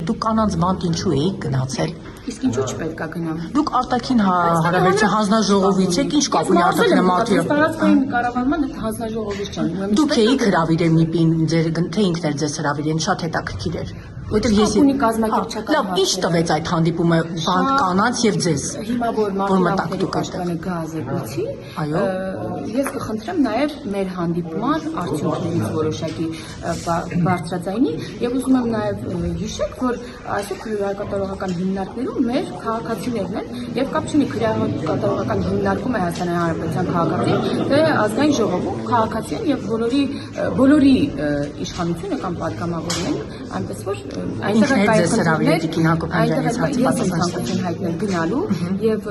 դուք կանանց բանտ ինչու էիք գնացել։ Իսկ ինչու չպետք է գնամ։ Դուք արտաքին հարաբերության հանձնաժողովից եք, ինչ կապ ունի արտաքին մարդու։ Տարածքային կառավարման հանձնաժողովից չեմ։ Դուք էիք հրավիրել մի պին ձեր թե ինքն էր ձեզ հրավիրել, շատ հետաքրքիր էր։ Որտեղ ես ունի կազմակերպչական լավ, ինչ տվեց այդ հանդիպումը բանտ կանանց եւ ձեզ։ Հիմա որ մարդու պաշտպանը գազեցի, այո, ես կխնդրեմ նաեւ մեր հանդիպման արդյունքներից որոշակի բարձրաձայնի եւ ուզում եմ նաեւ հիշեք, որ այսօր քրեակատարողական հիմնարկներում մեր քաղաքացիներն են եւ կապ չունի քրեակատարողական հիմնարկում է Հայաստանի Հանրապետության քաղաքացին, թե ազգային ժողովում քաղաքացի են եւ բոլորի իշխանությունը կամ պատգամավորն են, այնպես որ այնտեղ ցանկություն հայտնել գնալու եւ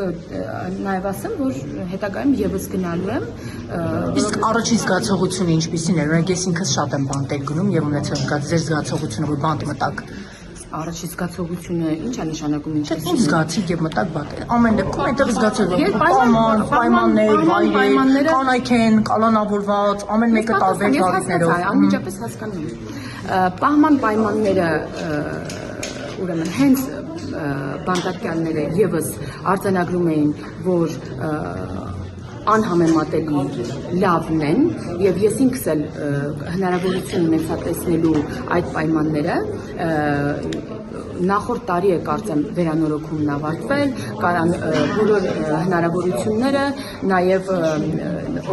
նաեւ ասեմ, որ հետագայում եւս գնալու եմ։ Իսկ առաջին զգացողությունը ինչպիսին էր։ Օրինակ ես ինքս շատ եմ բանտեր գնում եւ ունեցել ձեր զգացողությունը, որ բանտ մտակ։ Առաջին զգացողությունը ինչ է նշանակում ինչպես։ Ինչ զգացիք եւ մտակ բանտեր։ Ամեն դեպքում այնտեղ զգացել պայմաններ, վայրեր, կանայք են, կալանավորված, ամեն մեկը տարբեր տարիքներով։ Անմիջապես հասկանում եմ։ Պահման պայմանները ուրեմն հենց բանտարկյալները եւս արձանագրում էին, որ անհամեմատելի լավն են եւ ես ինքս էլ հնարավորություն ունեցա տեսնելու այդ պայմանները նախորդ տարի է կարծեմ վերանորոգումն ավարտվել, կարան բոլոր հնարավորությունները, նաև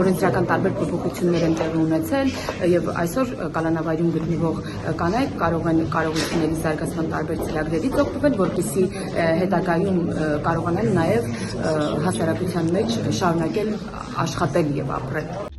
օրենսդրական տարբեր փոփոխություններ են տեղի ունեցել եւ այսօր կալանավայրում գտնվող կանայք կարողությունների զարգացման տարբեր ծրագրերից օգտվել, որպեսզի հետագայում կարողանան նաև հասարակության մեջ շարունակել աշխատել եւ ապրել։